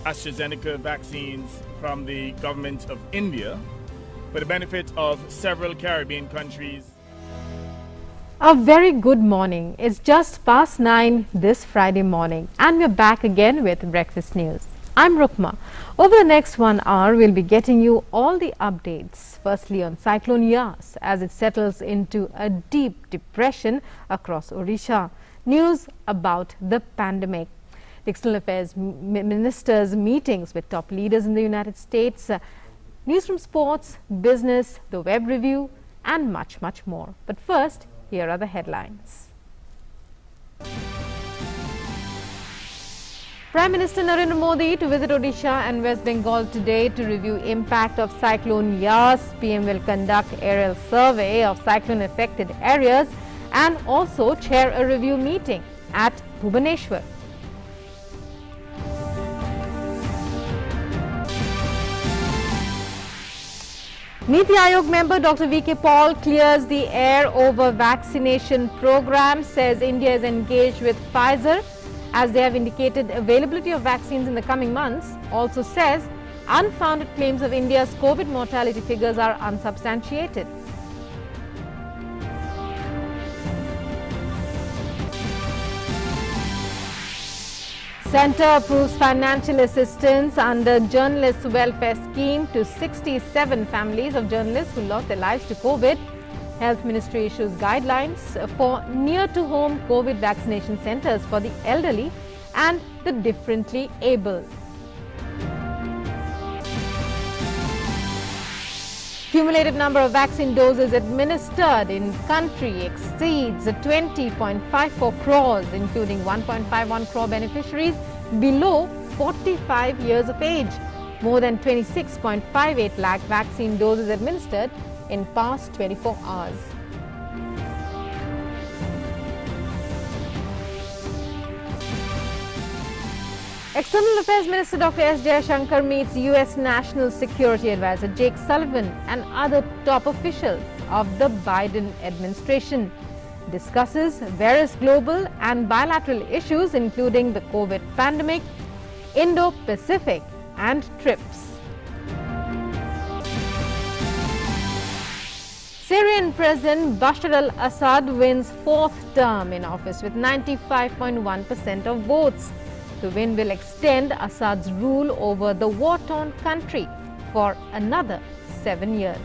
AstraZeneca vaccines from the government of India for the benefit of several Caribbean countries. A very good morning. It's just past 9 this Friday morning and we're back again with Breakfast News. I'm Rukma. Over the next 1 hour, we'll be getting you all the updates. Firstly on Cyclone Yas as it settles into a deep depression across Odisha. News about the pandemic. The External Affairs Ministers' meetings with top leaders in the United States. News from sports, business, the web review and much more. But first, here are the headlines. Prime Minister Narendra Modi to visit Odisha and West Bengal today to review impact of cyclone Yas. PM will conduct aerial survey of cyclone-affected areas and also chair a review meeting at Bhubaneswar. Niti Aayog member Dr. V.K. Paul clears the air over vaccination program, says India is engaged with Pfizer as they have indicated availability of vaccines in the coming months. Also says unfounded claims of India's COVID mortality figures are unsubstantiated. Centre approves financial assistance under Journalists Welfare Scheme to 67 families of journalists who lost their lives to COVID. Health Ministry issues guidelines for near-to-home COVID vaccination centres for the elderly and the differently abled. Cumulative number of vaccine doses administered in country exceeds 20.54 crores, including 1.51 crore beneficiaries below 45 years of age. More than 26.58 lakh vaccine doses administered in past 24 hours. External Affairs Minister Dr. S. Jaishankar meets U.S. National Security Advisor Jake Sullivan and other top officials of the Biden administration. Discusses various global and bilateral issues including the COVID pandemic, Indo-Pacific and TRIPS. Syrian President Bashar al-Assad wins fourth term in office with 95.1% of votes. The win will extend Assad's rule over the war-torn country for another 7 years.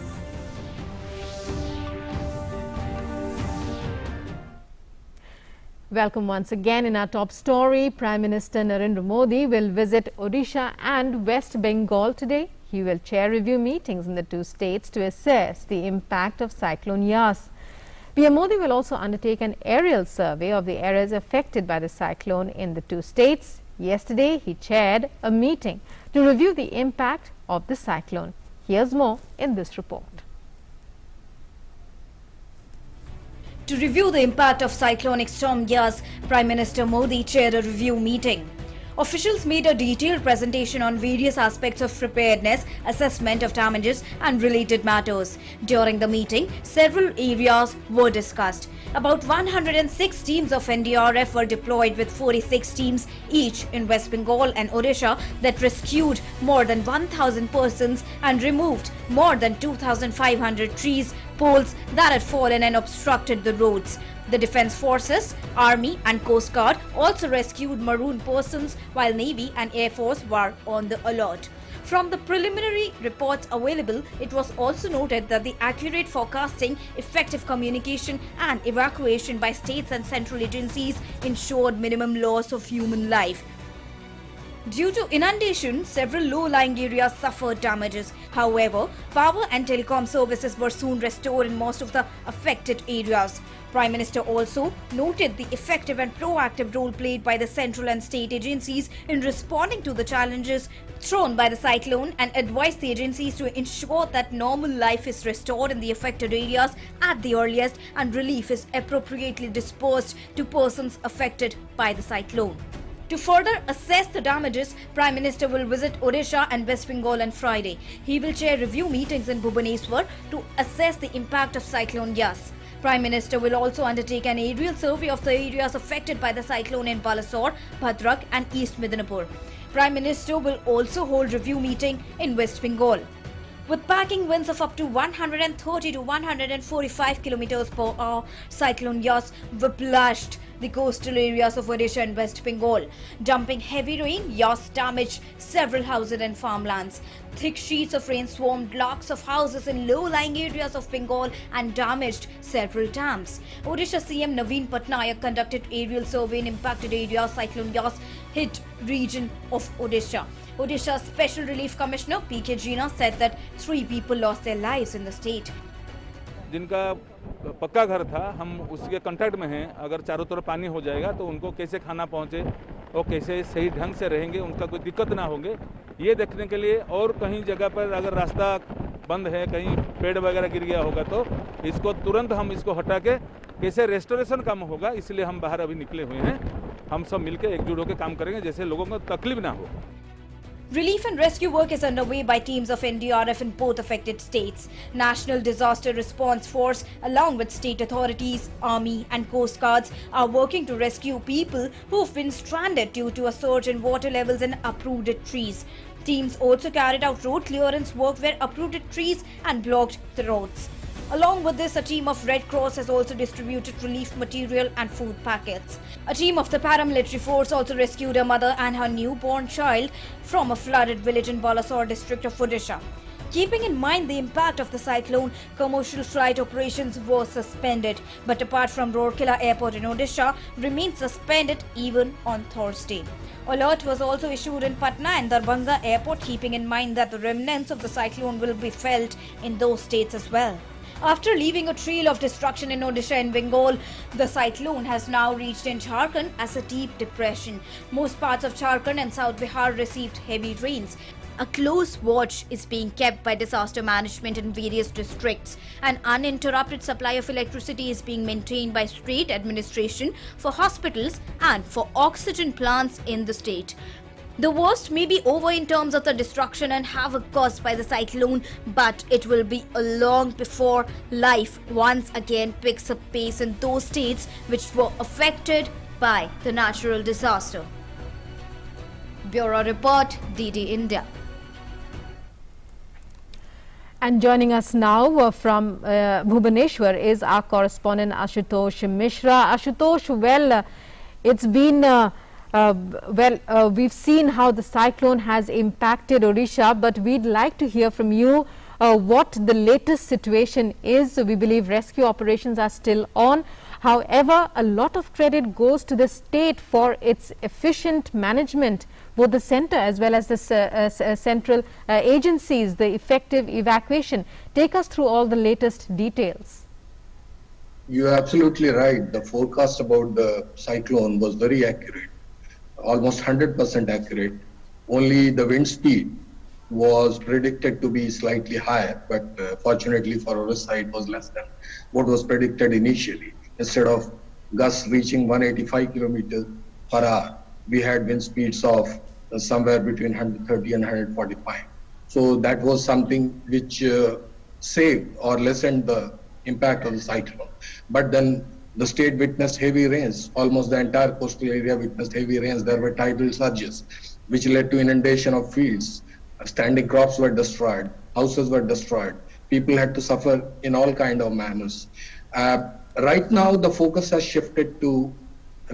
Welcome once again. In our top story, Prime Minister Narendra Modi will visit Odisha and West Bengal today. He will chair review meetings in the two states to assess the impact of cyclone Yas. PM Modi will also undertake an aerial survey of the areas affected by the cyclone in the two states. Yesterday, he chaired a meeting to review the impact of the cyclone. Here's more in this report. To review the impact of cyclonic storm Yas, Prime Minister Modi chaired a review meeting. Officials made a detailed presentation on various aspects of preparedness, assessment of damages and related matters. During the meeting, several areas were discussed. About 106 teams of NDRF were deployed with 46 teams each in West Bengal and Odisha that rescued more than 1,000 persons and removed more than 2,500 trees, poles that had fallen and obstructed the roads. The Defence Forces, Army and Coast Guard also rescued marooned persons while Navy and Air Force were on the alert. From the preliminary reports available, it was also noted that the accurate forecasting, effective communication and evacuation by states and central agencies ensured minimum loss of human life. Due to inundation, several low-lying areas suffered damages. However, power and telecom services were soon restored in most of the affected areas. Prime Minister also noted the effective and proactive role played by the central and state agencies in responding to the challenges thrown by the cyclone and advised the agencies to ensure that normal life is restored in the affected areas at the earliest and relief is appropriately dispersed to persons affected by the cyclone. To further assess the damages, Prime Minister will visit Odisha and West Bengal on Friday. He will chair review meetings in Bhubaneswar to assess the impact of cyclone Yas. Prime Minister will also undertake an aerial survey of the areas affected by the cyclone in Balasore, Bhadrak and East Midnapur. Prime Minister will also hold review meeting in West Bengal. With packing winds of up to 130 to 145 kilometers per hour, cyclone Yas whiplashed the coastal areas of Odisha and West Bengal. Dumping heavy rain, Yas damaged several houses and farmlands. Thick sheets of rain swarmed blocks of houses in low-lying areas of Bengal and damaged several dams. Odisha CM Naveen Patnaik conducted aerial survey in impacted areas. Cyclone Yas hit region of Odisha. Odisha's Special Relief Commissioner P.K. Jeena said that 3 people lost their lives in the state. जिनका पक्का घर था, हम उसके contact में हैं। अगर चारों तरफ पानी हो जाएगा तो उनको कैसे खाना पहुंचे और कैसे सही ढंग से रहेंगे, उनका कोई दिक्कत ना होंगे, ये देखने के लिए। और कहीं जगह पर अगर रास्ता बंद है, कहीं पेड़ वगैरह गिर गया होगा तो इसको तुरंत हम इसको हटा के कैसे रेस्टोरेशन काम होगा, इसलिए हम बाहर अभी निकले हुए हैं। हम सब मिलकर एकजुट होकर काम करेंगे जैसे लोगों को तकलीफ ना हो। Relief and rescue work is underway by teams of NDRF in both affected states. National Disaster Response Force, along with state authorities, army and coast guards, are working to rescue people who've been stranded due to a surge in water levels in uprooted trees. Teams also carried out road clearance work where uprooted trees and blocked the roads. Along with this, a team of Red Cross has also distributed relief material and food packets. A team of the paramilitary force also rescued a mother and her newborn child from a flooded village in Balasore district of Odisha. Keeping in mind the impact of the cyclone, commercial flight operations were suspended. But apart from Rourkela Airport in Odisha, remained suspended even on Thursday. Alert was also issued in Patna and Darbhanga Airport, keeping in mind that the remnants of the cyclone will be felt in those states as well. After leaving a trail of destruction in Odisha and Bengal, the cyclone has now reached in Jharkhand as a deep depression. Most parts of Jharkhand and South Bihar received heavy rains. A close watch is being kept by disaster management in various districts. An uninterrupted supply of electricity is being maintained by state administration for hospitals and for oxygen plants in the state. The worst may be over in terms of the destruction and havoc caused by the cyclone, but it will be long before life once again picks up pace in those states which were affected by the natural disaster. Bureau Report, DD India. And joining us now from Bhubaneswar is our correspondent Ashutosh Mishra. Ashutosh, well, it's been we've seen how the cyclone has impacted Odisha, but we'd like to hear from you what the latest situation is. We believe rescue operations are still on. However, a lot of credit goes to the state for its efficient management, both the centre as well as the central agencies, the effective evacuation. Take us through all the latest details. You're absolutely right. The forecast about the cyclone was very accurate. Almost 100% accurate. Only the wind speed was predicted to be slightly higher, but fortunately for Odisha it was less than what was predicted initially. Instead of gusts reaching 185 kilometers per hour, we had wind speeds of somewhere between 130 and 145. So that was something which saved or lessened the impact of the cyclone. But then the state witnessed heavy rains. Almost the entire coastal area witnessed heavy rains. There were tidal surges, which led to inundation of fields. Standing crops were destroyed. Houses were destroyed. People had to suffer in all kind of manners. Right now, the focus has shifted to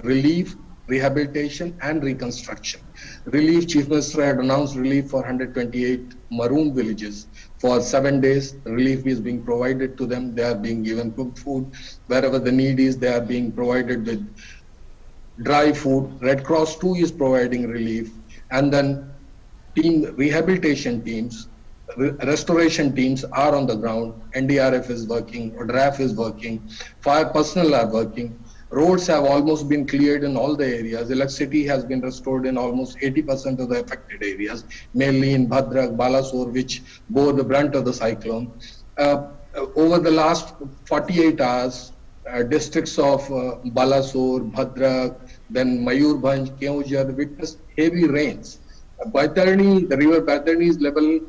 relief, rehabilitation, and reconstruction. Relief, Chief Minister had announced relief for 128 maroon villages. For 7 days, relief is being provided to them. They are being given cooked food. Wherever the need is, they are being provided with dry food. Red Cross too is providing relief. And then rehabilitation teams, restoration teams are on the ground. NDRF is working, ODRAF is working, fire personnel are working. Roads have almost been cleared in all the areas. Electricity has been restored in almost 80% of the affected areas, mainly in Bhadrak, Balasore, which bore the brunt of the cyclone. Over the last 48 hours, districts of Balasore, Bhadrak, then Mayurbhanj, Keonjhar witnessed heavy rains. Baitarani, the river Baitarani's level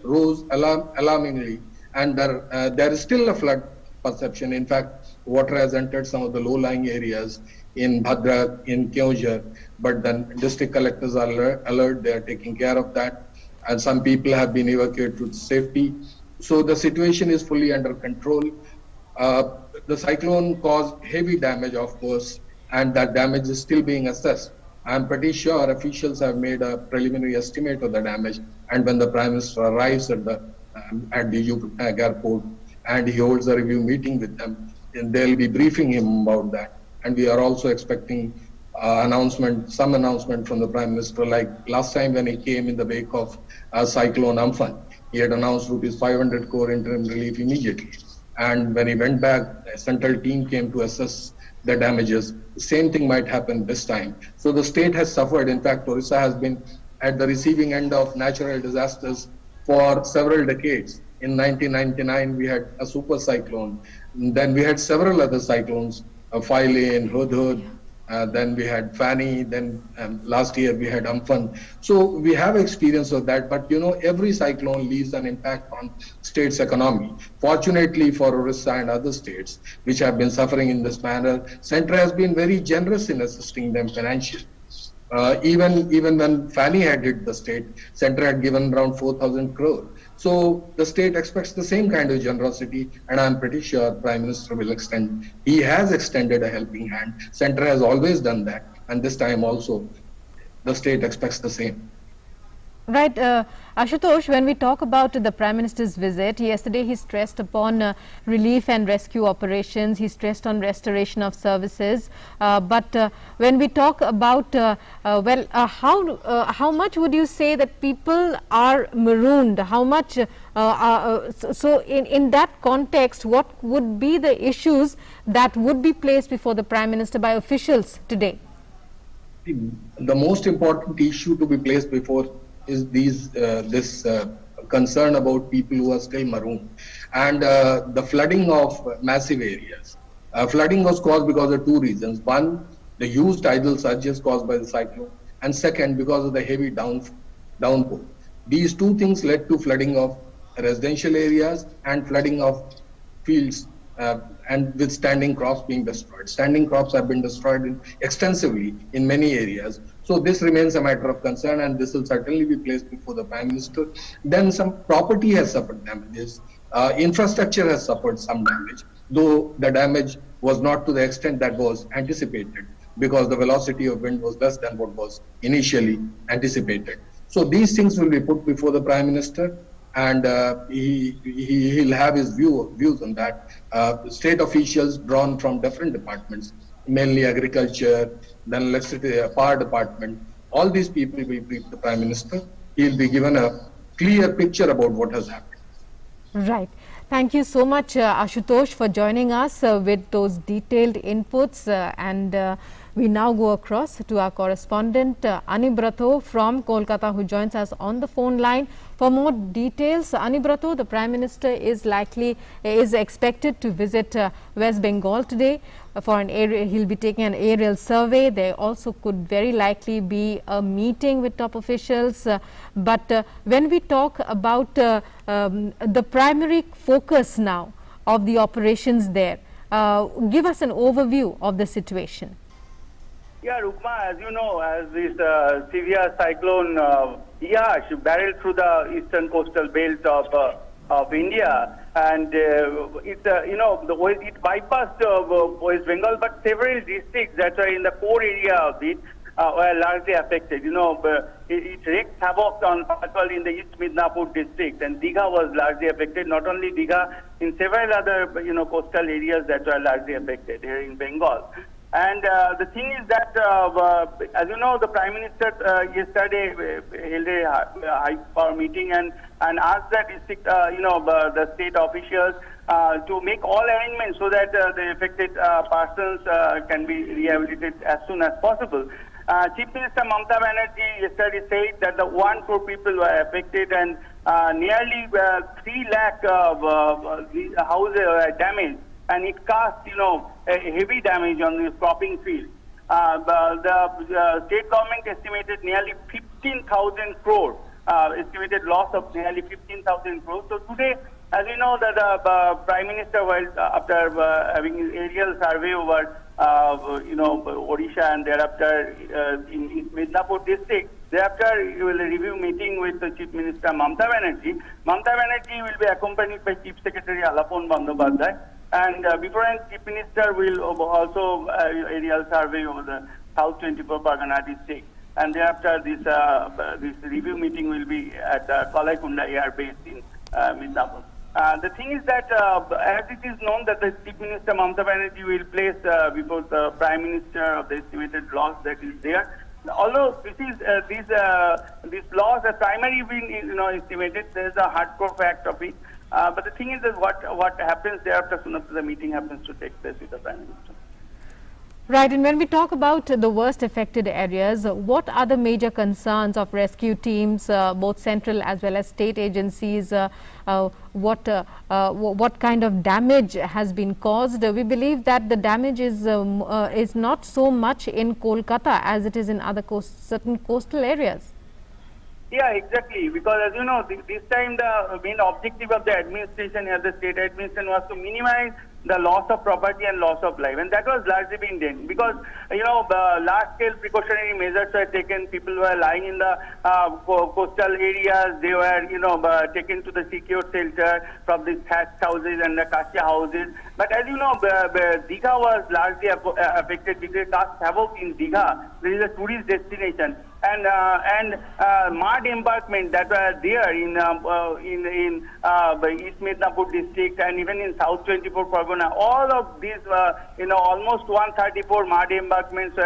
rose alarmingly, and there is still a flood perception. In fact, water has entered some of the low-lying areas in Bhadrak, in Keonjhar, but then district collectors are alert, they are taking care of that, and some people have been evacuated to safety. So the situation is fully under control. The cyclone caused heavy damage, of course, and that damage is still being assessed. I'm pretty sure officials have made a preliminary estimate of the damage, and when the Prime Minister arrives at the airport and he holds a review meeting with them, and they'll be briefing him about that. And we are also expecting some announcement from the Prime Minister, like last time when he came in the wake of cyclone Amphan. He had announced rupees 500 crore interim relief immediately. And when he went back, a central team came to assess the damages. The same thing might happen this time. So the state has suffered. In fact, Odisha has been at the receiving end of natural disasters for several decades. In 1999, we had a super cyclone. Then we had several other cyclones, Phylane, Hudhud, then we had Fani, then last year we had Amphan. So we have experience of that, but every cyclone leaves an impact on state's economy. Fortunately for Odisha and other states which have been suffering in this manner, Centre has been very generous in assisting them financially. Even when Fani had hit the state, Centre had given around 4,000 crore. So the state expects the same kind of generosity, and I'm pretty sure Prime Minister will extend. He has extended a helping hand. Centre has always done that, and this time also the state expects the same. Right, Ashutosh, when we talk about the Prime Minister's visit, yesterday he stressed upon relief and rescue operations, he stressed on restoration of services, but when we talk about, how much would you say that people are marooned, how much, so in that context, what would be the issues that would be placed before the Prime Minister by officials today? The most important issue to be placed before is this concern about people who are still marooned, and the flooding of massive areas. Flooding was caused because of two reasons. One, the huge tidal surges caused by the cyclone, and second, because of the heavy downpour. These two things led to flooding of residential areas and flooding of fields, and with standing crops being destroyed. Standing crops have been destroyed extensively in many areas. So this remains a matter of concern, and this will certainly be placed before the Prime Minister. Then some property has suffered damages. Infrastructure has suffered some damage, though the damage was not to the extent that was anticipated, because the velocity of wind was less than what was initially anticipated. So these things will be put before the Prime Minister, and he'll have his views on that. State officials drawn from different departments, mainly agriculture, then electricity, power department, all these people will brief the Prime Minister. He'll be given a clear picture about what has happened. Right. Thank you so much, Ashutosh, for joining us with those detailed inputs, and we now go across to our correspondent Anibrato from Kolkata, who joins us on the phone line for more details. Anibrato, the Prime Minister is expected to visit West Bengal today for an area. He'll be taking an aerial survey. There also could very likely be a meeting with top officials. But when we talk about the primary focus now of the operations there, give us an overview of the situation. Yeah, Rukma, as you know, as this severe cyclone Yash barreled through the eastern coastal belt of India, and it bypassed West Bengal, but several districts that are in the core area of it were largely affected. It wreaked havoc on particularly in the East Midnapur district, and Digha was largely affected. Not only Digha, in several other coastal areas that were largely affected here in Bengal. And the thing is that, as you know, the Prime Minister yesterday held a high-power meeting and asked the district, the state officials to make all arrangements so that the affected persons can be rehabilitated as soon as possible. Chief Minister Mamata Banerjee yesterday said that the 1 crore people were affected, and nearly 3 lakh houses were damaged. And it caused, a heavy damage on the cropping field. The state government estimated nearly 15,000 crore, estimated loss of nearly 15,000 crore. So today, as we know, that the Prime Minister, after having his aerial survey over Odisha and thereafter in Midnapur district. Thereafter, you will review meeting with the Chief Minister Mamata Banerjee. Mamata Banerjee will be accompanied by Chief Secretary Alapon Bandyopadhyay. And beforehand, Chief Minister will also aerial survey over the South 24 Pargana district. And thereafter, this review meeting will be at Kalaikunda Air Base in Midnapur. The thing is that, as it is known that the Chief Minister Mamata Banerjee will place before the Prime Minister of the estimated loss that is there. Although these laws are primarily being estimated, there is a hardcore fact of it. But the thing is that what happens thereafter, soon after the meeting happens to take place with the Prime Minister. Right, and when we talk about the worst affected areas, what are the major concerns of rescue teams, both central as well as state agencies? What kind of damage has been caused? We believe that the damage is not so much in Kolkata as it is in other certain coastal areas. Yeah, exactly. Because as you know, this time the main objective of the administration here, the state administration, was to minimize the loss of property and loss of life, and that was largely being done because large-scale precautionary measures were taken. People were lying in the coastal areas. They were taken to the secure shelter from these thatched houses and the kasha houses. But as you know, Digha was largely affected because it caused havoc in Digha. There is a tourist destination. And mud embankment that were there in East Midnapur district and even in South 24 Pargana, all of these almost 134 mud embankments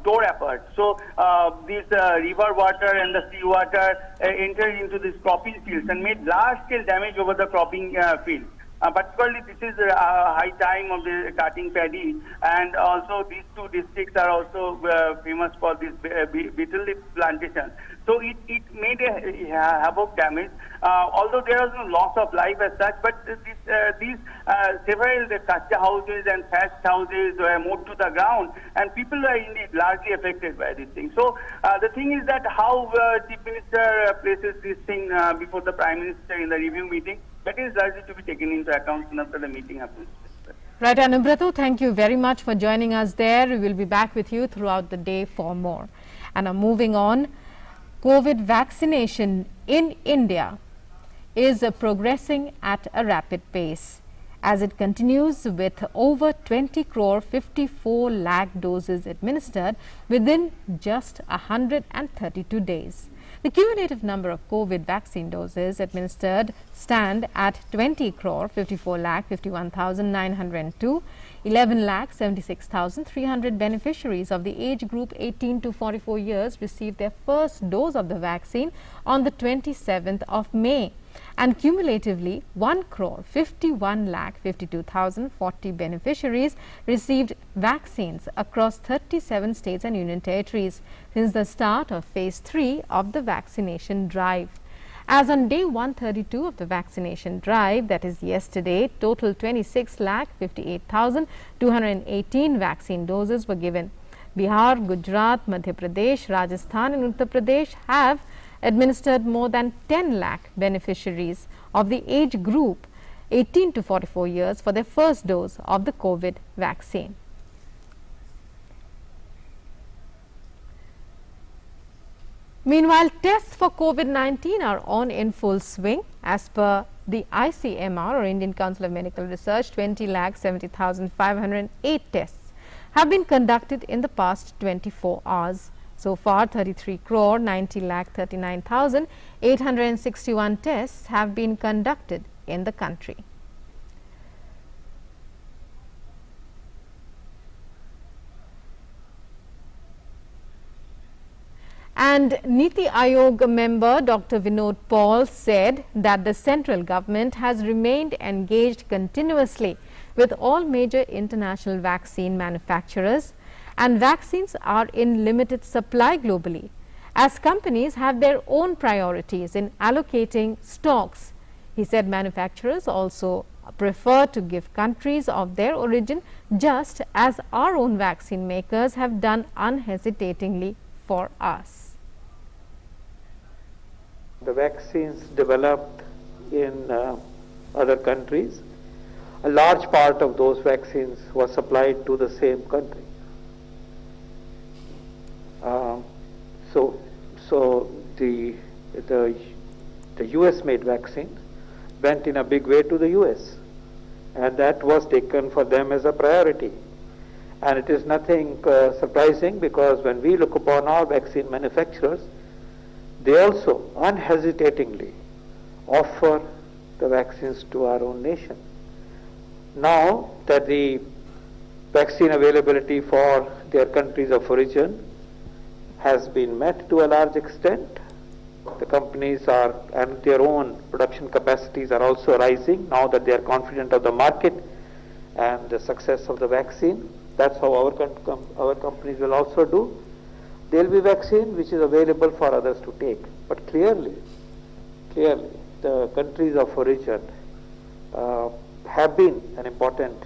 tore apart. So this river water and the sea water entered into these cropping fields and made large scale damage over the cropping fields. Particularly, this is a high time of the cutting paddy, and also these two districts are also famous for this betel leaf plantation. So it made a havoc damage. Although there was no loss of life as such, but these several kasha houses and thatched houses were moved to the ground, and people were indeed largely affected by this thing. So the thing is that how Chief Minister places this thing before the Prime Minister in the review meeting, that is largely to be taken into account after the meeting happens. Right, Anubrato, thank you very much for joining us there. We will be back with you throughout the day for more. And now moving on, COVID vaccination in India is progressing at a rapid pace as it continues with over 20 crore 54 lakh doses administered within just 132 days. The cumulative number of COVID vaccine doses administered stand at 20 crore 54 lakh 51,902. 11 lakh 76,300 beneficiaries of the age group 18 to 44 years received their first dose of the vaccine on the 27th of May. And cumulatively 1 crore 51 lakh 52,040 beneficiaries received vaccines across 37 states and union territories since the start of phase 3 of the vaccination drive. As on day 132 of the vaccination drive, that is yesterday, total 26 lakh 58,218 vaccine doses were given. Bihar, Gujarat, Madhya Pradesh, Rajasthan and Uttar Pradesh have administered more than 10 lakh beneficiaries of the age group 18 to 44 years for their first dose of the COVID vaccine. Meanwhile, tests for COVID-19 are on in full swing. As per the ICMR, or Indian Council of Medical Research, 20 lakh 70,508 tests have been conducted in the past 24 hours. So far, 33 crore 90 lakh 39,861 tests have been conducted in the country. And Niti Aayog member Dr. Vinod Paul said that the central government has remained engaged continuously with all major international vaccine manufacturers, and vaccines are in limited supply globally, as companies have their own priorities in allocating stocks. He said manufacturers also prefer to give countries of their origin, just as our own vaccine makers have done unhesitatingly for us. The vaccines developed in other countries a large part of those vaccines were supplied to the same country. So the US made vaccine went in a big way to the US, and that was taken for them as a priority. And it is nothing surprising, because when we look upon our vaccine manufacturers, they also unhesitatingly offer the vaccines to our own nation. Now that the vaccine availability for their countries of origin has been met to a large extent, the companies are, and their own production capacities are also rising now that they are confident of the market and the success of the vaccine. That's how our companies will also do. There will be vaccine which is available for others to take. But clearly, the countries of origin have been an important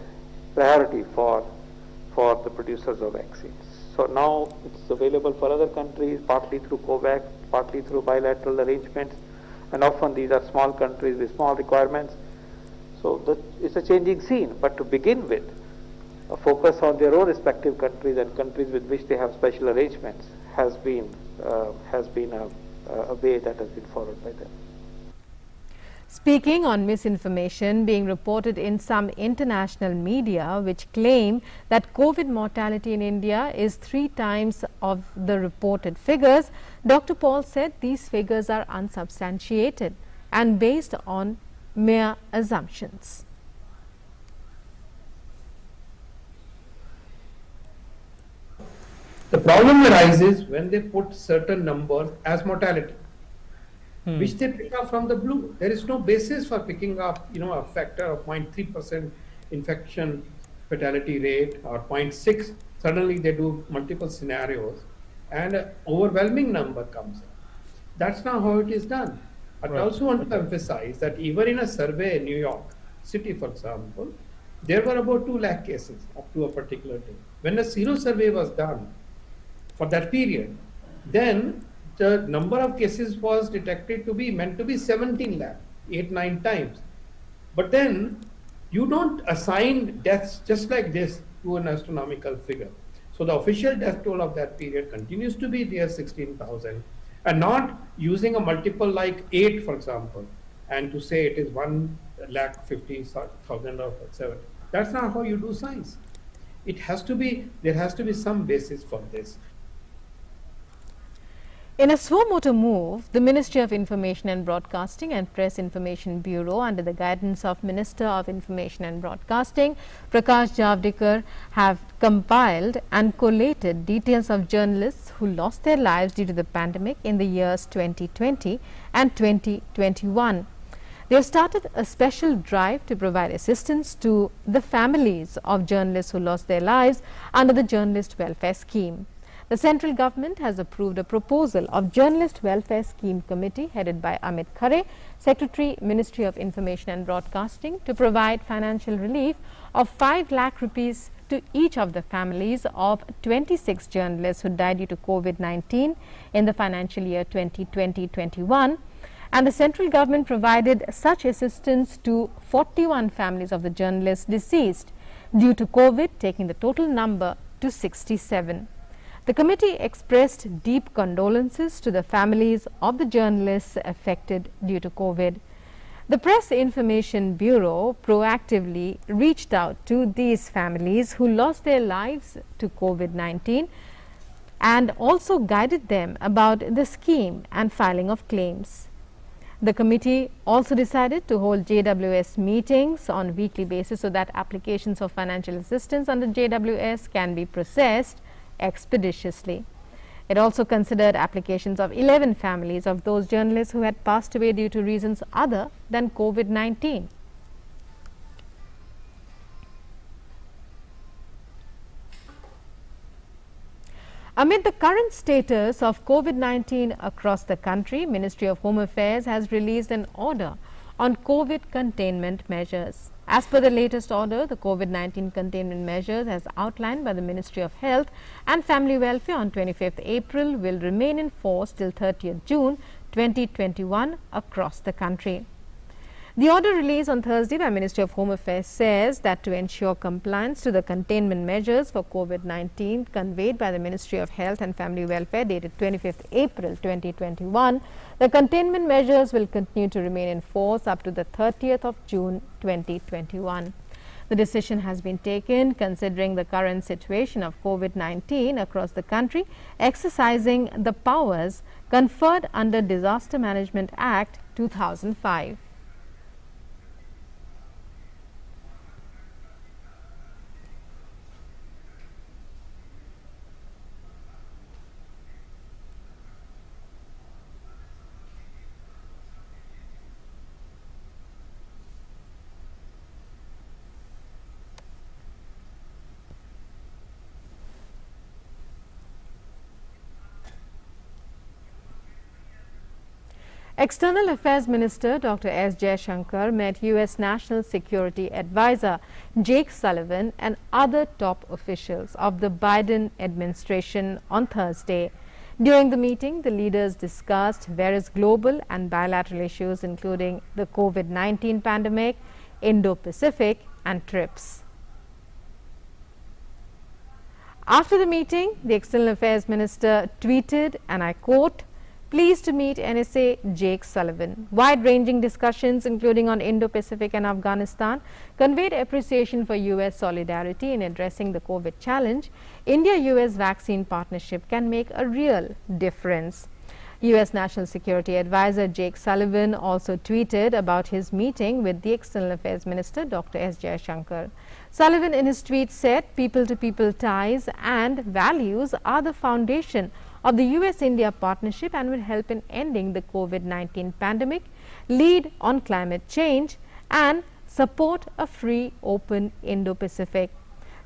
priority for the producers of vaccines. So now it's available for other countries, partly through COVAX, partly through bilateral arrangements, and often these are small countries with small requirements. So it's a changing scene. But to begin with, a focus on their own respective countries and countries with which they have special arrangements has been a way that has been followed by them. Speaking on misinformation being reported in some international media which claim that COVID mortality in India is 3 times of the reported figures, Dr. Paul said these figures are unsubstantiated and based on mere assumptions. The problem arises when they put certain numbers as mortality, which they pick up from the blue. There is no basis for picking up, a factor of 0.3% infection fatality rate or 0.6. Suddenly they do multiple scenarios and an overwhelming number comes up. That's not how it is done. I also want to emphasize that even in a survey in New York City, for example, there were about 2 lakh cases up to a particular day. When a sero survey was done for that period, then the number of cases was detected to be meant to be 17 lakh, 8-9 times. But then you don't assign deaths just like this to an astronomical figure. So the official death toll of that period continues to be there 16,000, and not using a multiple like 8, for example, and to say it is 1,50,000 or 7. That's not how you do science. It has to be, there has to be some basis for this. In a suo motu move, the Ministry of Information and Broadcasting and Press Information Bureau, under the guidance of Minister of Information and Broadcasting, Prakash Javadekar, have compiled and collated details of journalists who lost their lives due to the pandemic in the years 2020 and 2021. They have started a special drive to provide assistance to the families of journalists who lost their lives under the Journalist Welfare Scheme. The central government has approved a proposal of Journalist Welfare Scheme Committee headed by Amit Khare, Secretary, Ministry of Information and Broadcasting, to provide financial relief of 5 lakh rupees to each of the families of 26 journalists who died due to COVID-19 in the financial year 2020-21. And the central government provided such assistance to 41 families of the journalists deceased due to COVID, taking the total number to 67. The committee expressed deep condolences to the families of the journalists affected due to COVID. The Press Information Bureau proactively reached out to these families who lost their lives to COVID-19 and also guided them about the scheme and filing of claims. The committee also decided to hold JWS meetings on a weekly basis so that applications of financial assistance under JWS can be processed expeditiously. It also considered applications of 11 families of those journalists who had passed away due to reasons other than COVID-19. Amid the current status of COVID-19 across the country, Ministry of Home Affairs has released an order on COVID containment measures. As per the latest order, the COVID-19 containment measures as outlined by the Ministry of Health and Family Welfare on 25th April will remain in force till 30th June 2021 across the country. The order released on Thursday by Ministry of Home Affairs says that to ensure compliance to the containment measures for COVID-19 conveyed by the Ministry of Health and Family Welfare dated 25th April 2021, the containment measures will continue to remain in force up to the 30th of June 2021. The decision has been taken considering the current situation of COVID-19 across the country, exercising the powers conferred under Disaster Management Act 2005. External Affairs Minister Dr. S. Jaishankar met U.S. National Security Advisor Jake Sullivan and other top officials of the Biden administration on Thursday. During the meeting, the leaders discussed various global and bilateral issues including the COVID-19 pandemic, Indo-Pacific and TRIPS. After the meeting, the External Affairs Minister tweeted, and I quote, "Pleased to meet NSA Jake Sullivan. Wide-ranging discussions, including on Indo-Pacific and Afghanistan, conveyed appreciation for U.S. solidarity in addressing the COVID challenge. India-U.S. vaccine partnership can make a real difference." U.S. National Security Advisor Jake Sullivan also tweeted about his meeting with the External Affairs Minister Dr. S. Jaishankar. Sullivan in his tweet said, "People-to-people ties and values are the foundation of the U.S.-India partnership and will help in ending the COVID-19 pandemic, lead on climate change and support a free, open Indo-Pacific."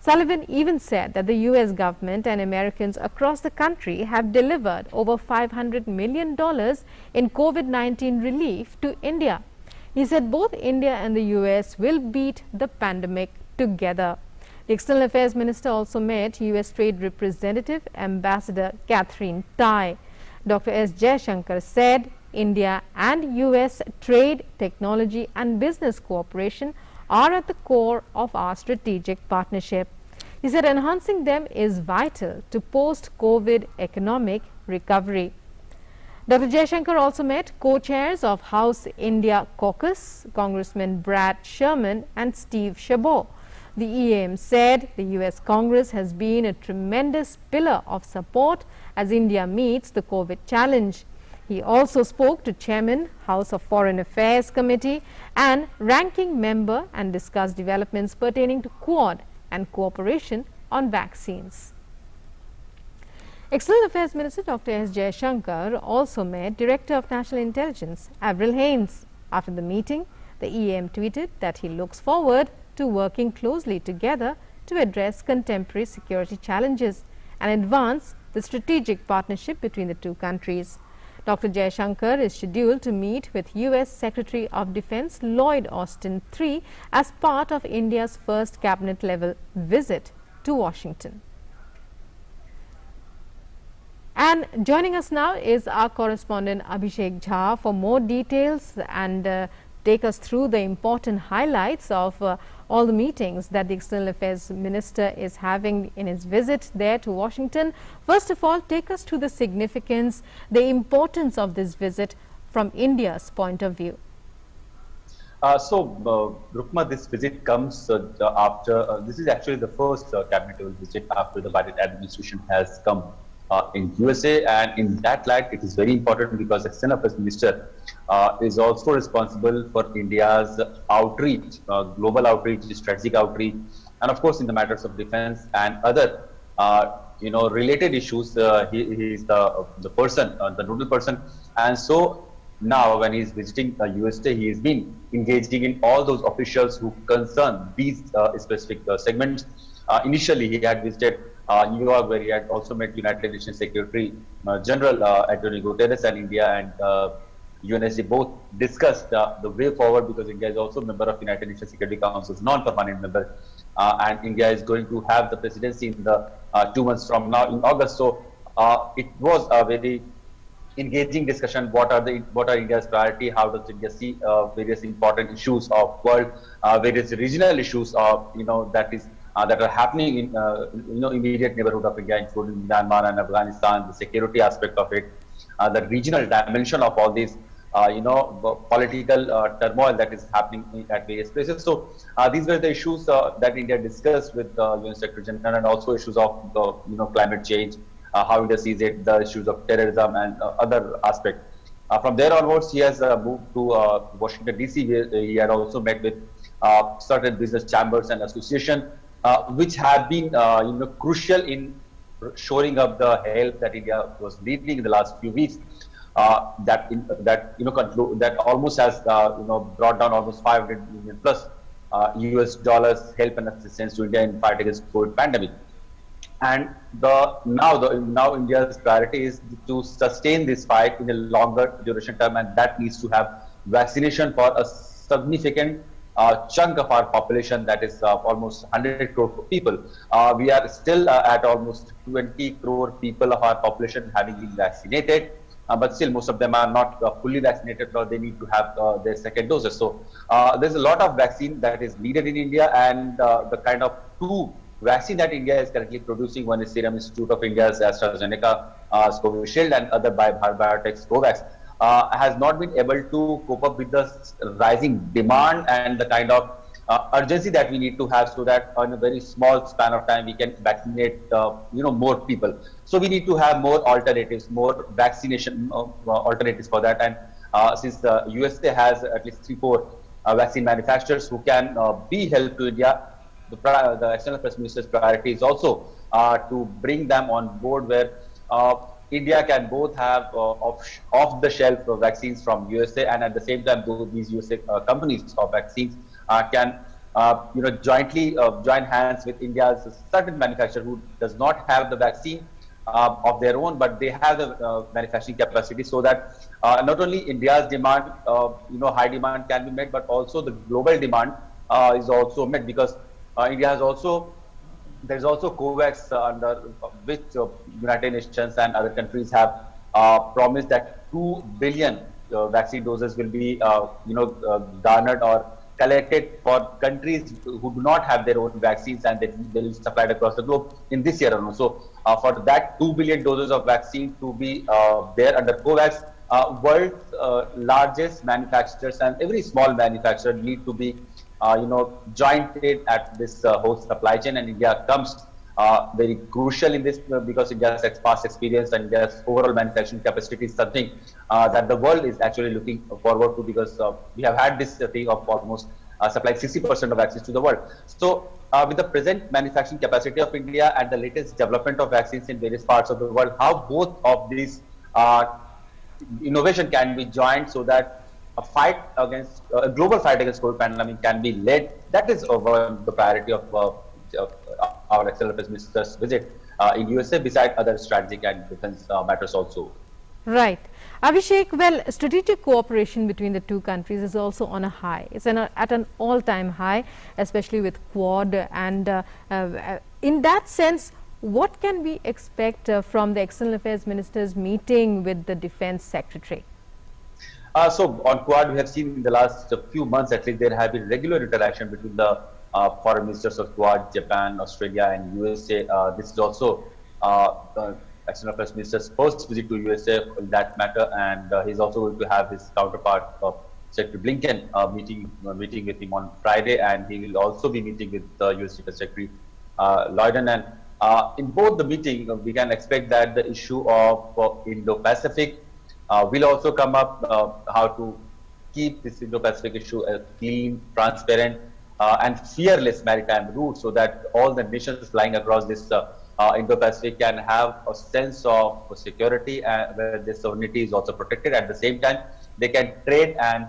Sullivan even said that the U.S. government and Americans across the country have delivered over $500 million in COVID-19 relief to India. He said both India and the U.S. will beat the pandemic together. The External Affairs Minister also met U.S. Trade Representative Ambassador Catherine Tai. Dr. S. Jaishankar said India and U.S. trade, technology and business cooperation are at the core of our strategic partnership. He said enhancing them is vital to post-COVID economic recovery. Dr. Jaishankar also met co-chairs of House India Caucus, Congressman Brad Sherman and Steve Chabot. The EAM said the U.S. Congress has been a tremendous pillar of support as India meets the COVID challenge. He also spoke to Chairman, House of Foreign Affairs Committee and Ranking Member and discussed developments pertaining to Quad and cooperation on vaccines. External Affairs Minister Dr. S. Jaishankar also met Director of National Intelligence Avril Haines. After the meeting, the EAM tweeted that he looks forward to working closely together to address contemporary security challenges and advance the strategic partnership between the two countries. Dr. Jaishankar is scheduled to meet with U.S. Secretary of Defense Lloyd Austin III as part of India's first cabinet-level visit to Washington. And joining us now is our correspondent Abhishek Jha for more details and take us through the important highlights of all the meetings that the External Affairs Minister is having in his visit there to Washington. First of all, take us through the significance, the importance of this visit from India's point of view. Rukma, this visit comes after, this is actually the first cabinet level visit after the Biden administration has come in USA, and in that light it is very important because the External Affairs Minister is also responsible for India's outreach, global outreach, strategic outreach, and of course in the matters of defense and other related issues. He is the person, the nodal person, and so now when he is visiting USA, he has been engaging in all those officials who concern these specific segments. Initially he had visited New York, where he had also met United Nations Secretary General Antonio Guterres, and India and UNSC both discussed the way forward, because India is also a member of United Nations Security Council's non-permanent member, and India is going to have the presidency in the 2 months from now in August. So it was a very engaging discussion. What are India's priority? How does India see various important issues of world, various regional issues of that are happening in immediate neighborhood of India, including Myanmar and Afghanistan, the security aspect of it, the regional dimension of all these, political turmoil that is happening at various places. So these were the issues that India discussed with the UN Secretary General, and also issues of climate change, how India sees it, the issues of terrorism and other aspects. From there onwards, he has moved to Washington DC, where he had also met with certain business chambers and associations, which have been crucial in shoring up the help that India was leading in the last few weeks. That almost has brought down almost 500 million plus US dollars help and assistance to India in fight against COVID pandemic. And now India's priority is to sustain this fight in a longer duration term, and that needs to have vaccination for a significant chunk of our population, that is almost 100 crore people. We are still at almost 20 crore people of our population having been vaccinated. But still, most of them are not fully vaccinated, or they need to have their second doses. So there's a lot of vaccine that is needed in India, and the kind of two vaccine that India is currently producing, one is Serum Institute of India's AstraZeneca, Covishield, and other by Biotech's Covax, has not been able to cope up with the rising demand and the kind of urgency that we need to have, so that in a very small span of time we can vaccinate more people. So we need to have more alternatives, more vaccination alternatives for that. And since the USA has at least 3-4 vaccine manufacturers who can be help to India, the External Affairs Minister's priority is also to bring them on board, where India can both have off-the-shelf vaccines from USA, and at the same time these USA companies of vaccines can jointly join hands with India's certain manufacturer who does not have the vaccine of their own, but they have the manufacturing capacity, so that not only India's demand, high demand can be met, but also the global demand is also met, because India has also, there's also COVAX, under which United Nations and other countries have promised that 2 billion vaccine doses will be garnered or collected for countries who do not have their own vaccines, and they will be supplied across the globe in this year alone. So for that 2 billion doses of vaccine to be there under COVAX, world's largest manufacturers and every small manufacturer need to be jointed at this whole supply chain, and India comes very crucial in this, because India's past experience and India's overall manufacturing capacity is something that the world is actually looking forward to, because we have had this thing of almost supplying 60% of vaccines to the world. So with the present manufacturing capacity of India and the latest development of vaccines in various parts of the world, how both of these innovation can be joined, so that a global fight against COVID pandemic can be led. That is the priority of our External Affairs Minister's visit in USA, beside other strategic and defense matters also. Right. Abhishek, well, strategic cooperation between the two countries is also on a high. It's at an all-time high, especially with Quad. And in that sense, what can we expect from the External Affairs Minister's meeting with the Defense Secretary? So on Quad, we have seen in the last few months, at least, there have been regular interaction between the foreign ministers of Quad, Japan, Australia, and USA. This is also the External Affairs Minister's first visit to USA in that matter, and he's also going to have his counterpart, Secretary Blinken, meeting with him on Friday, and he will also be meeting with the US Defense Secretary Lloyden. And in both the meeting, we can expect that the issue of Indo-Pacific will also come up, how to keep this Indo-Pacific issue a clean, transparent, and fearless maritime route, so that all the nations flying across this Indo-Pacific can have a sense of security, where their sovereignty is also protected. At the same time, they can trade and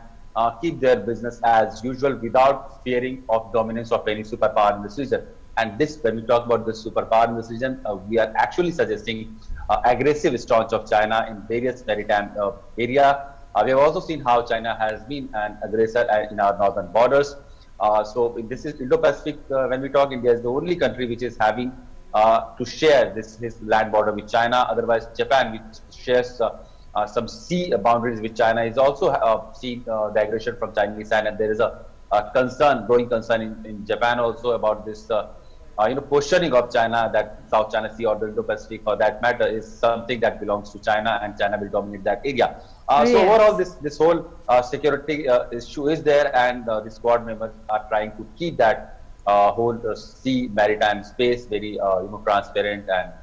keep their business as usual without fearing of dominance of any superpower in this region. And this, when we talk about the superpower in this region, we are actually suggesting aggressive stance of China in various maritime area. We have also seen how China has been an aggressor in our northern borders. So this is Indo-Pacific. When we talk, India is the only country which is having to share his land border with China. Otherwise, Japan, which shares some sea boundaries with China is also seeing the aggression from Chinese side, and there is a concern, growing concern in Japan also about this, positioning of China, that South China Sea or the Indo-Pacific, for that matter, is something that belongs to China, and China will dominate that area. So overall, this whole security issue is there, and the squad members are trying to keep that whole sea maritime space very transparent and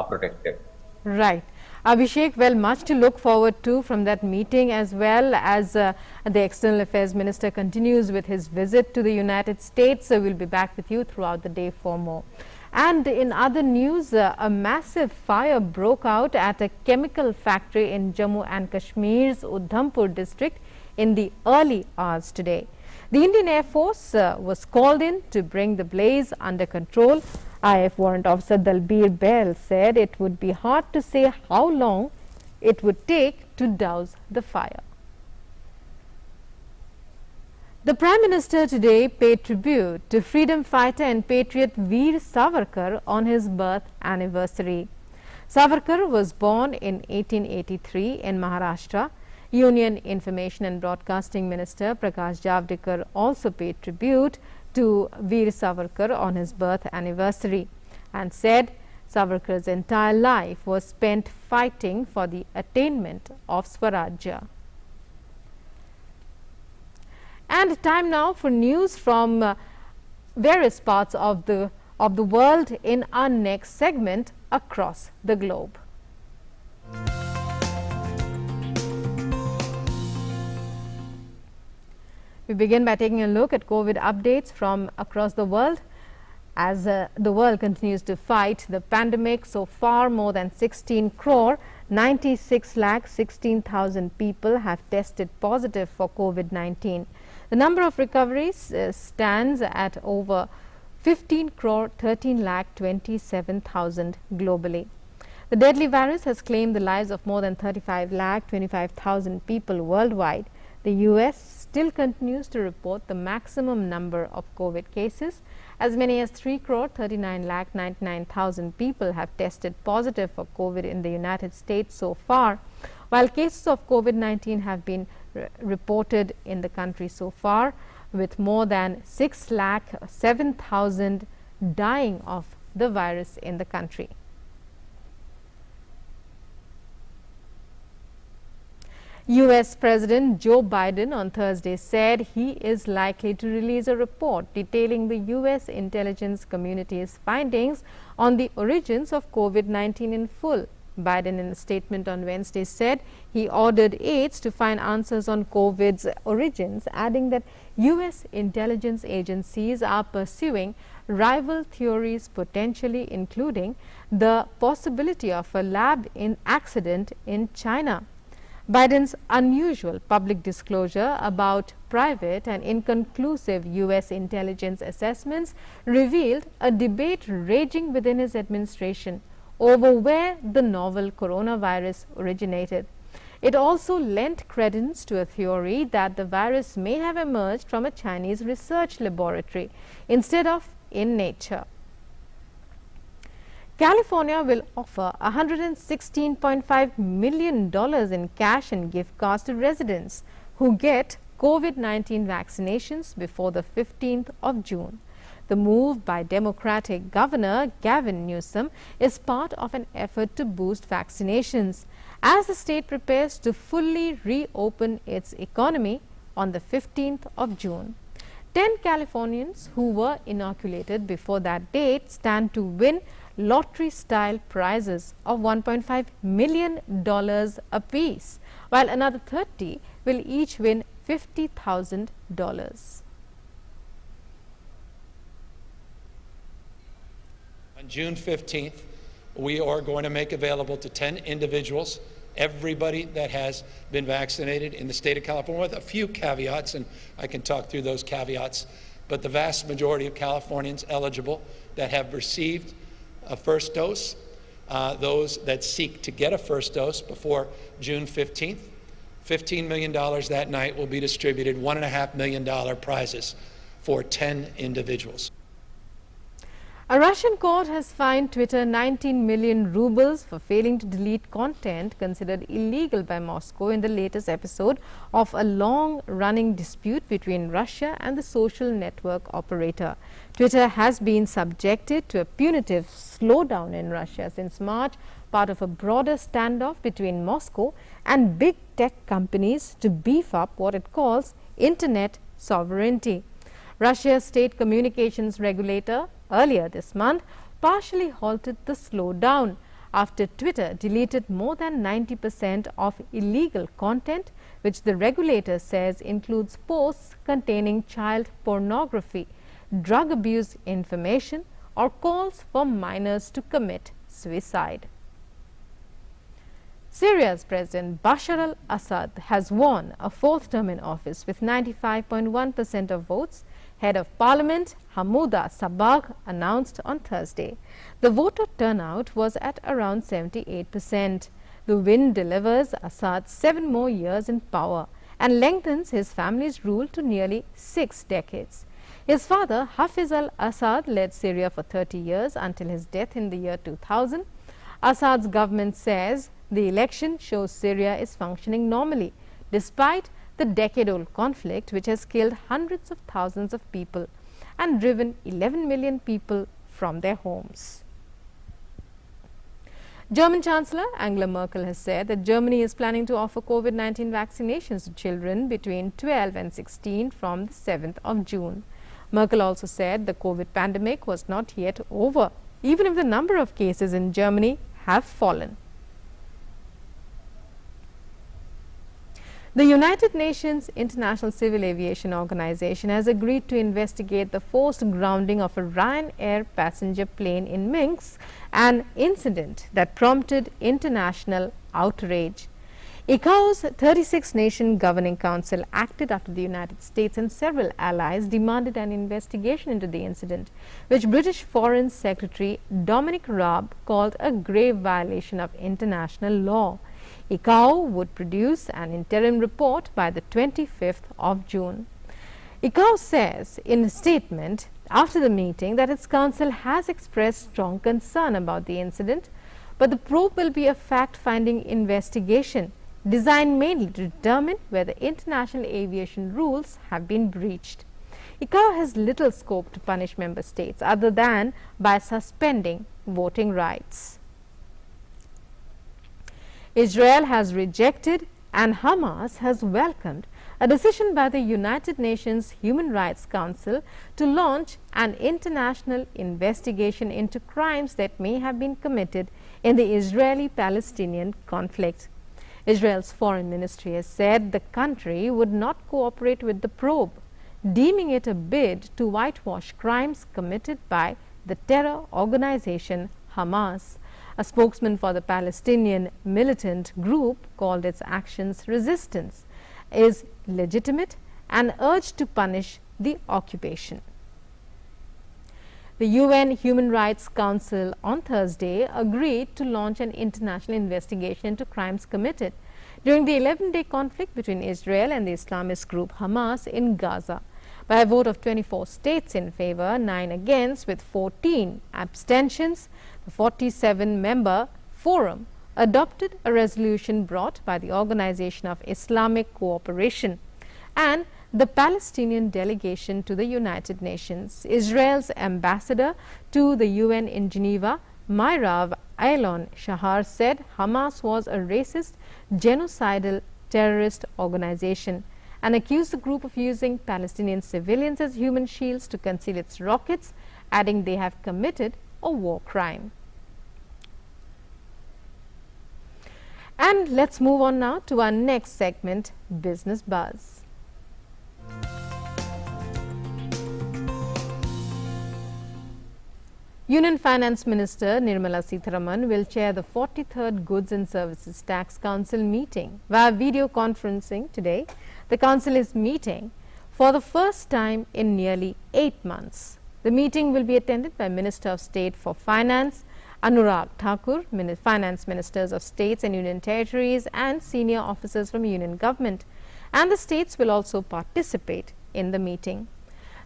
protected. Right. Abhishek, well, much to look forward to from that meeting, as well as the External Affairs Minister continues with his visit to the United States. So we'll be back with you throughout the day for more. And in other news, a massive fire broke out at a chemical factory in Jammu and Kashmir's Udhampur district in the early hours today. The Indian Air Force was called in to bring the blaze under control. IAF Warrant Officer Dalbir Bail said it would be hard to say how long it would take to douse the fire. The Prime Minister today paid tribute to freedom fighter and patriot Veer Savarkar on his birth anniversary. Savarkar was born in 1883 in Maharashtra. Union Information and Broadcasting Minister Prakash Javadekar also paid tribute to Veer Savarkar on his birth anniversary and said Savarkar's entire life was spent fighting for the attainment of Swarajya. And time now for news from various parts of the world in our next segment, Across the Globe. We begin by taking a look at COVID updates from across the world. As the world continues to fight the pandemic, so far more than 16 crore 96 lakh 16,000 people have tested positive for COVID-19. The number of recoveries stands at over 15 crore 13 lakh 27,000 globally. The deadly virus has claimed the lives of more than 35 lakh 25,000 people worldwide. The US still continues to report the maximum number of COVID cases. As many as 3 crore 39 lakh 99,000 people have tested positive for COVID in the United States so far, while cases of COVID-19 have been reported in the country so far, with more than 6 lakh 7,000 dying of the virus in the country. US President Joe Biden on Thursday said he is likely to release a report detailing the US intelligence community's findings on the origins of COVID-19 in full. Biden, in a statement on Wednesday, said he ordered aides to find answers on COVID's origins, adding that US intelligence agencies are pursuing rival theories, potentially including the possibility of a lab accident in China. Biden's unusual public disclosure about private and inconclusive US intelligence assessments revealed a debate raging within his administration over where the novel coronavirus originated. It also lent credence to a theory that the virus may have emerged from a Chinese research laboratory instead of in nature. California will offer $116.5 million in cash and gift cards to residents who get COVID-19 vaccinations before the 15th of June. The move by Democratic Governor Gavin Newsom is part of an effort to boost vaccinations as the state prepares to fully reopen its economy on the 15th of June. 10 Californians who were inoculated before that date stand to win lottery-style prizes of $1.5 million apiece, while another 30 will each win $50,000. On June 15th, we are going to make available to 10 individuals, everybody that has been vaccinated in the state of California, with a few caveats, and I can talk through those caveats, but the vast majority of Californians eligible that have received a first dose, those that seek to get a first dose before June 15th, $15 million that night will be distributed, $1.5 million prizes for 10 individuals. A Russian court has fined Twitter 19 million rubles for failing to delete content considered illegal by Moscow in the latest episode of a long-running dispute between Russia and the social network operator. Twitter has been subjected to a punitive slowdown in Russia since March, part of a broader standoff between Moscow and big tech companies to beef up what it calls internet sovereignty. Russia's state communications regulator earlier this month partially halted the slowdown after Twitter deleted more than 90% of illegal content, which the regulator says includes posts containing child pornography, drug abuse information, or calls for minors to commit suicide. Syria's President Bashar al-Assad has won a fourth term in office with 95.1% of votes. Head of Parliament Hamouda Sabag announced on Thursday. The voter turnout was at around 78%. The win delivers Assad 7 more years in power and lengthens his family's rule to nearly 6 decades. His father Hafiz al-Assad led Syria for 30 years until his death in the year 2000. Assad's government says the election shows Syria is functioning normally, despite the decade-old conflict which has killed hundreds of thousands of people and driven 11 million people from their homes. German Chancellor Angela Merkel has said that Germany is planning to offer COVID-19 vaccinations to children between 12 and 16 from the 7th of June. Merkel also said the COVID pandemic was not yet over, even if the number of cases in Germany have fallen. The United Nations International Civil Aviation Organization has agreed to investigate the forced grounding of a Ryanair passenger plane in Minsk, an incident that prompted international outrage. ICAO's 36-nation governing council acted after the United States and several allies demanded an investigation into the incident, which British Foreign Secretary Dominic Raab called a grave violation of international law. ICAO would produce an interim report by the 25th of June. ICAO says in a statement after the meeting that its council has expressed strong concern about the incident, but the probe will be a fact-finding investigation designed mainly to determine whether international aviation rules have been breached. ICAO has little scope to punish member states other than by suspending voting rights. Israel has rejected and Hamas has welcomed a decision by the United Nations Human Rights Council to launch an international investigation into crimes that may have been committed in the Israeli-Palestinian conflict. Israel's foreign ministry has said the country would not cooperate with the probe, deeming it a bid to whitewash crimes committed by the terror organization Hamas. A spokesman for the Palestinian militant group called its actions resistance is legitimate and urged to punish the occupation. The UN Human Rights Council on Thursday agreed to launch an international investigation into crimes committed during the 11-day conflict between Israel and the Islamist group Hamas in Gaza. By a vote of 24 states in favor, 9 against, with 14 abstentions, the 47-member forum adopted a resolution brought by the Organization of Islamic Cooperation and the Palestinian delegation to the United Nations. Israel's ambassador to the UN in Geneva, Myrav Aylon Shahar, said Hamas was a racist, genocidal terrorist organization and accused the group of using Palestinian civilians as human shields to conceal its rockets, adding they have committed a war crime. And let's move on now to our next segment, Business Buzz. Union Finance Minister Nirmala Sitharaman will chair the 43rd Goods and Services Tax Council meeting via video conferencing today. The council is meeting for the first time in nearly 8 months. The meeting will be attended by Minister of State for Finance Anurag Thakur, Finance Ministers of States and Union Territories and senior officers from Union Government, and the states will also participate in the meeting.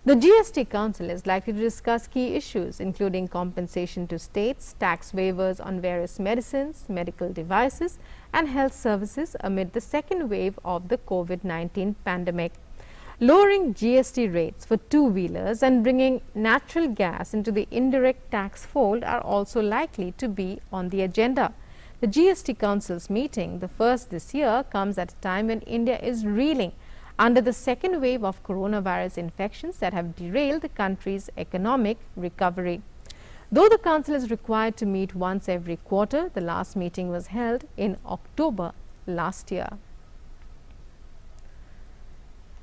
The GST Council is likely to discuss key issues including compensation to states, tax waivers on various medicines, medical devices and health services amid the second wave of the COVID-19 pandemic. Lowering GST rates for two-wheelers and bringing natural gas into the indirect tax fold are also likely to be on the agenda. The GST Council's meeting, the first this year, comes at a time when India is reeling under the second wave of coronavirus infections that have derailed the country's economic recovery. Though the Council is required to meet once every quarter, the last meeting was held in October last year.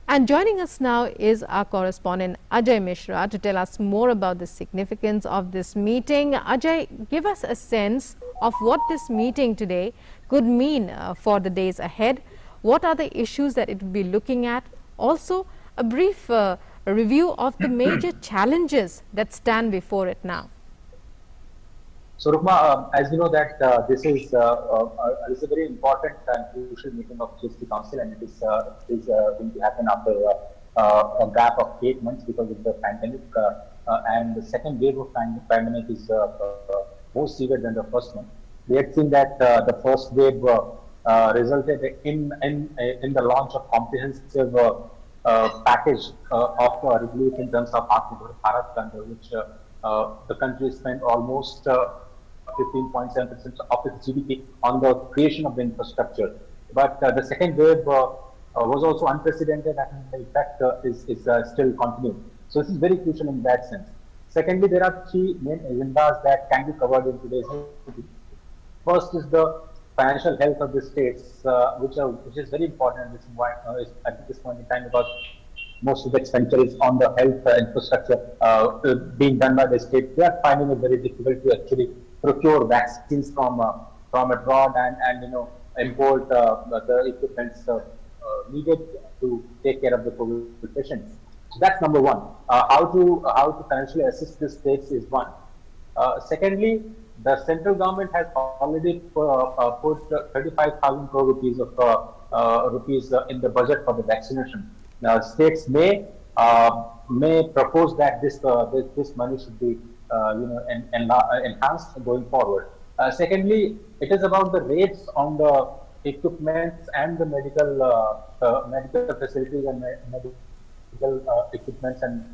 And joining us now is our correspondent Ajay Mishra to tell us more about the significance of this meeting. Ajay, give us a sense of what this meeting today could mean for the days ahead. What are the issues that it will be looking at? Also, a brief review of the major challenges that stand before it now. So, Rukma, as you know that this is a very important and crucial meeting of GST Council, and it is going to happen after a gap of 8 months because of the pandemic, and the second wave of pandemic is more severe than the first one. We had seen that the first wave resulted in the launch of comprehensive package of relief in terms of Atmanirbhar Bharat, under which the country spent almost 15.7% of its GDP on the creation of the infrastructure. But the second wave was also unprecedented, and the effect is still continuing. So this is very crucial in that sense. Secondly, there are three main agendas that can be covered in today's meeting. First is the financial health of the states, which is very important at this point in time, because most of the expenditure is on the health infrastructure being done by the state. They are finding it very difficult to actually procure vaccines from abroad and import the equipments needed to take care of the COVID patients. So that's number one. How to financially assist the states is one. Secondly, the central government has already put 35,000 crore rupees in the budget for the vaccination. Now, states may propose that this money should be enhanced going forward. Secondly, it is about the rates on the equipments and the medical facilities and medical equipments and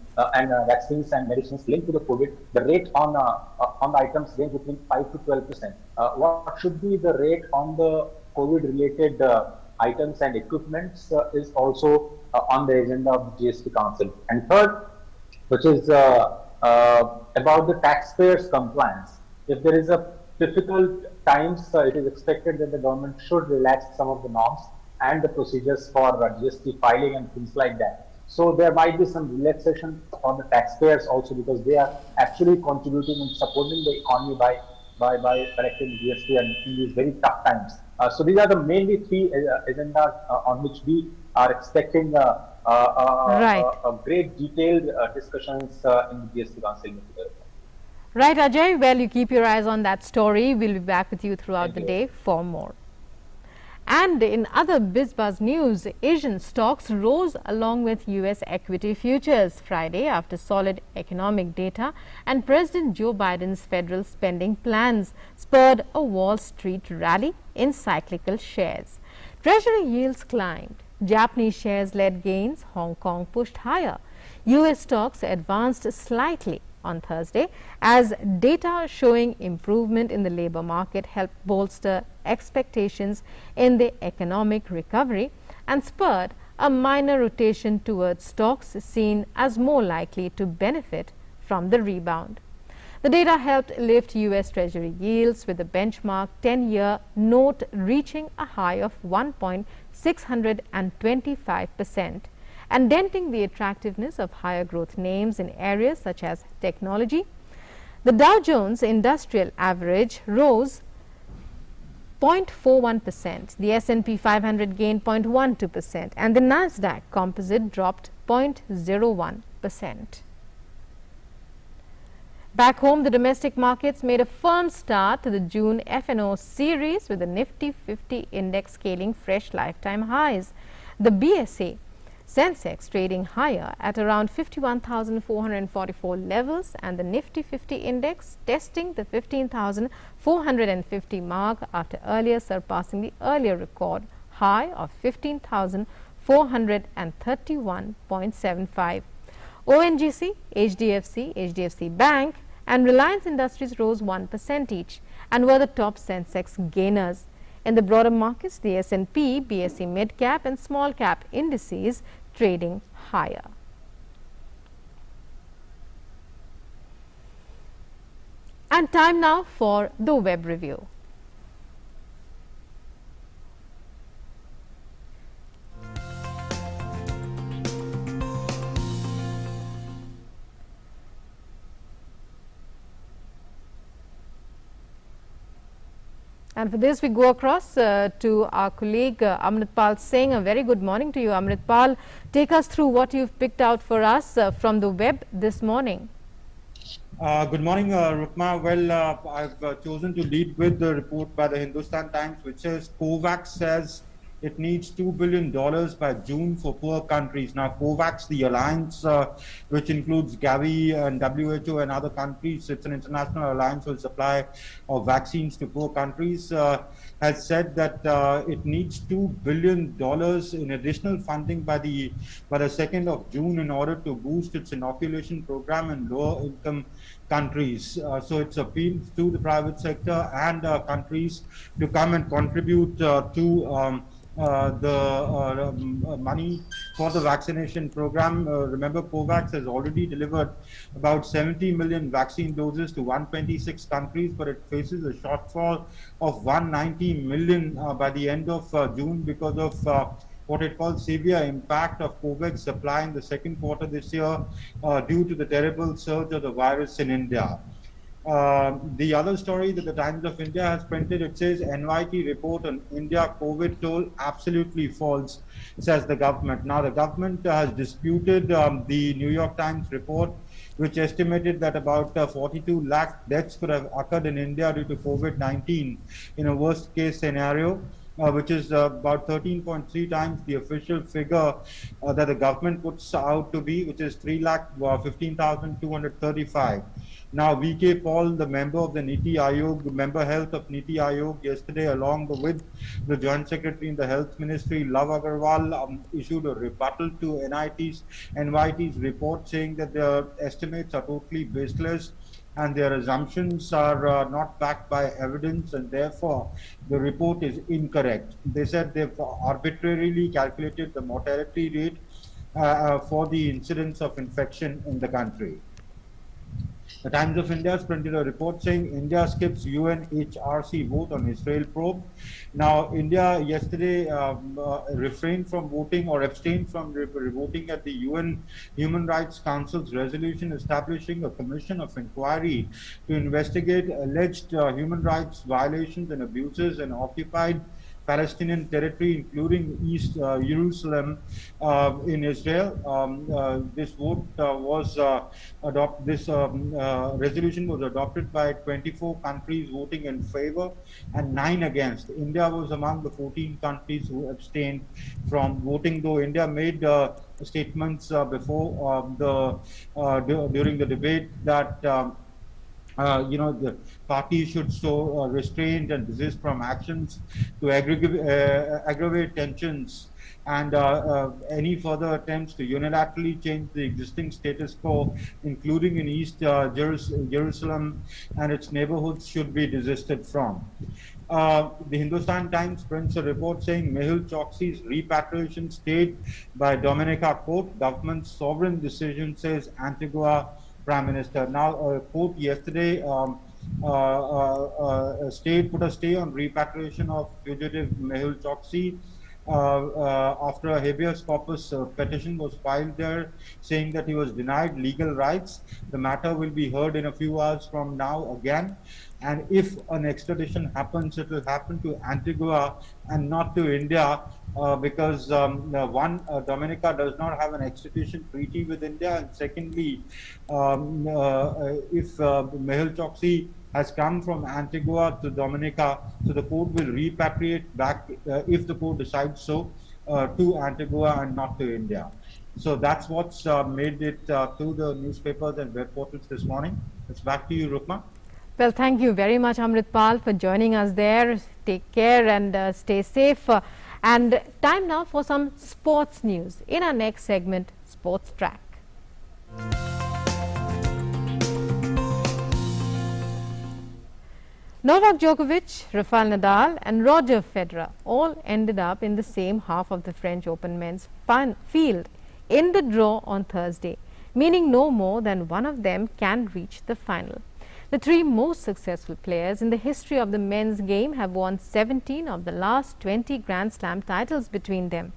vaccines and medicines linked to the COVID. The rate on the items range between 5 to 12%. What should be the rate on the COVID-related items and equipments is also on the agenda of the GST Council. And third, which is about the taxpayers' compliance. If there is a difficult times, it is expected that the government should relax some of the norms and the procedures for GST filing and things like that. So there might be some relaxation on the taxpayers also, because they are actually contributing and supporting the economy by collecting GST and in these very tough times. So these are the mainly three agendas on which we are expecting great detailed discussions in the GST Council. Right, Ajay. Well, you keep your eyes on that story. We'll be back with you throughout the day for more. And in other BizBuzz news, Asian stocks rose along with US equity futures Friday after solid economic data and President Joe Biden's federal spending plans spurred a Wall Street rally in cyclical shares. Treasury yields climbed. Japanese shares led gains. Hong Kong pushed higher. US stocks advanced slightly on Thursday as data showing improvement in the labor market helped bolster expectations in the economic recovery and spurred a minor rotation towards stocks seen as more likely to benefit from the rebound. The data helped lift US Treasury yields, with the benchmark 10-year note reaching a high of 1.625%. and denting the attractiveness of higher growth names in areas such as technology. The Dow Jones Industrial Average rose 0.41%, the S&P 500 gained 0.12%, and the Nasdaq Composite dropped 0.01%. Back home, the domestic markets made a firm start to the June F&O series, with the Nifty 50 index scaling fresh lifetime highs. The BSE Sensex trading higher at around 51,444 levels, and the Nifty 50 index testing the 15,450 mark after earlier surpassing the earlier record high of 15,431.75. ONGC, HDFC, HDFC Bank and Reliance Industries rose 1% each and were the top Sensex gainers. In the broader markets, the S&P, BSE mid cap and small cap indices trading higher. And time now for the web review. And for this, we go across to our colleague Amritpal Singh. A very good morning to you, Amritpal. Take us through what you've picked out for us from the web this morning. Good morning, Rukma. Well, I've chosen to lead with the report by the Hindustan Times, which says COVAX says it needs $2 billion by June for poor countries. Now, COVAX, the alliance, which includes Gavi and WHO and other countries, it's an international alliance for supply of vaccines to poor countries, has said that it needs $2 billion in additional funding by the 2nd of June in order to boost its inoculation program in lower income countries. So it's appealed to the private sector and countries to come and contribute to the money for the vaccination program. Remember, COVAX has already delivered about 70 million vaccine doses to 126 countries, but it faces a shortfall of 190 million by the end of June because of what it calls severe impact of COVID supply in the second quarter this year due to the terrible surge of the virus in India. The other story that the Times of India has printed, it says NYT report on India COVID toll absolutely false, says the government. Now the government has disputed the New York Times report, which estimated that about 42 lakh deaths could have occurred in India due to COVID-19 in a worst case scenario. Which is about 13.3 times the official figure that the government puts out to be, which is 3,15,235. Now, V.K. Paul, the member of the Niti Aayog, member health of Niti Aayog, yesterday, along with the Joint Secretary in the Health Ministry, Love Agarwal, issued a rebuttal to NYT's report, saying that their estimates are totally baseless and their assumptions are not backed by evidence, and therefore the report is incorrect. They said they've arbitrarily calculated the mortality rate for the incidence of infection in the country. The Times of India has printed a report saying India skips UNHRC vote on Israel probe. Now, India yesterday refrained from voting or abstained from voting at the UN Human Rights Council's resolution establishing a commission of inquiry to investigate alleged human rights violations and abuses in occupied Palestinian territory, including East Jerusalem in Israel. This vote was adopted. This resolution was adopted by 24 countries voting in favor and 9 against. India was among the 14 countries who abstained from voting, though India made statements before during the debate that the party should show restraint and desist from actions to aggravate tensions, and any further attempts to unilaterally change the existing status quo, including in East Jerusalem and its neighborhoods, should be desisted from. The Hindustan Times prints a report saying Mehul Choksi's repatriation stayed by Dominica court. Government's sovereign decision, says Antigua Prime Minister. Now, a court yesterday put a stay on repatriation of fugitive Mehul Choksi after a habeas corpus petition was filed there, saying that he was denied legal rights. The matter will be heard in a few hours from now again. And if an extradition happens, it will happen to Antigua and not to India, because Dominica does not have an extradition treaty with India, and secondly, if Mehul Choksi has come from Antigua to Dominica, so the court will repatriate back if the court decides so. to Antigua and not to India. So that's what's made it to the newspapers and web portals this morning. It's back to you, Rukma. Well, thank you very much, Amritpal, for joining us there. Take care and stay safe. And time now for some sports news in our next segment, Sports Track. Novak Djokovic, Rafael Nadal and Roger Federer all ended up in the same half of the French Open men's field in the draw on Thursday, meaning no more than one of them can reach the final. The three most successful players in the history of the men's game have won 17 of the last 20 Grand Slam titles between them,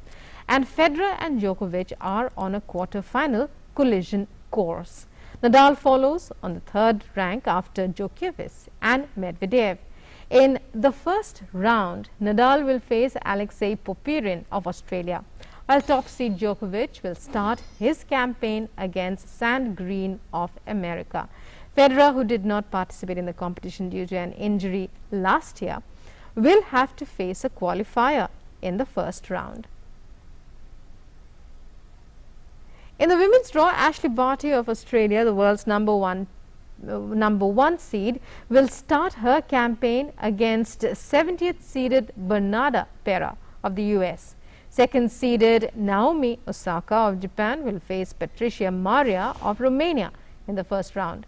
and Federer and Djokovic are on a quarter-final collision course. Nadal follows on the third rank after Djokovic and Medvedev. In the first round, Nadal will face Alexei Popyrin of Australia, while top seed Djokovic will start his campaign against Sandgreen of America. Federer, who did not participate in the competition due to an injury last year, will have to face a qualifier in the first round. In the women's draw, Ashley Barty of Australia, the world's number one seed, will start her campaign against 70th seeded Bernarda Pera of the US. Second seeded Naomi Osaka of Japan will face Patricia Maria of Romania in the first round.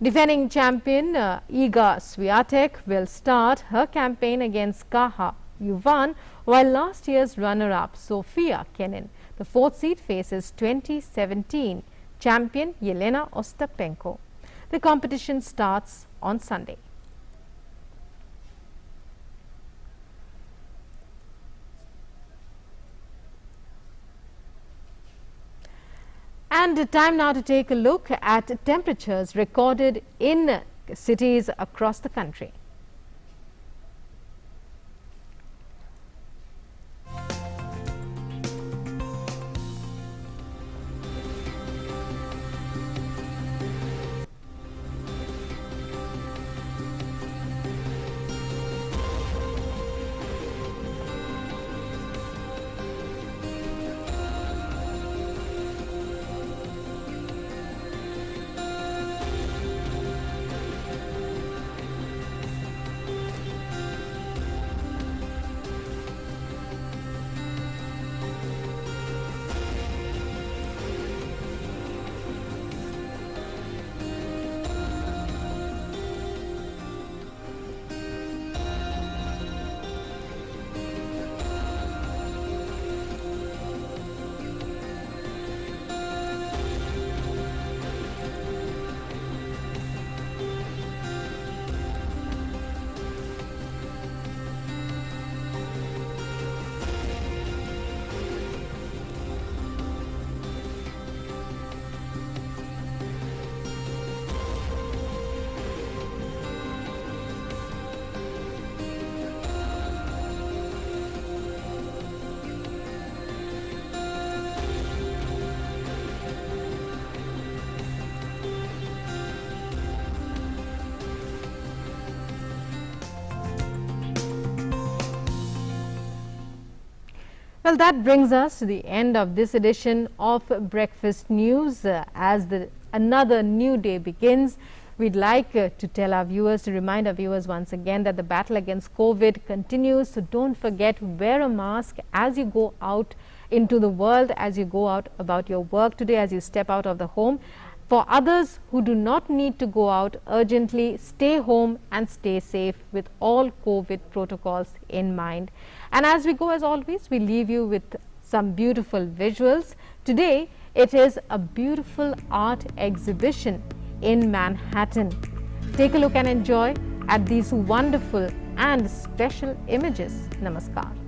Defending champion Iga Swiatek will start her campaign against Kaha Yuvan, while last year's runner-up Sofia Kenin, the fourth seed, faces 2017 champion Yelena Ostapenko. The competition starts on Sunday. And time now to take a look at temperatures recorded in cities across the country. Well, that brings us to the end of this edition of Breakfast News. Another new day begins, we'd like to tell our viewers, to remind our viewers once again that the battle against COVID continues. So don't forget, wear a mask as you go out into the world, as you go out about your work today, as you step out of the home. For others who do not need to go out urgently, stay home and stay safe with all COVID protocols in mind. And as we go, as always, we leave you with some beautiful visuals. Today, it is a beautiful art exhibition in Manhattan. Take a look and enjoy at these wonderful and special images. Namaskar.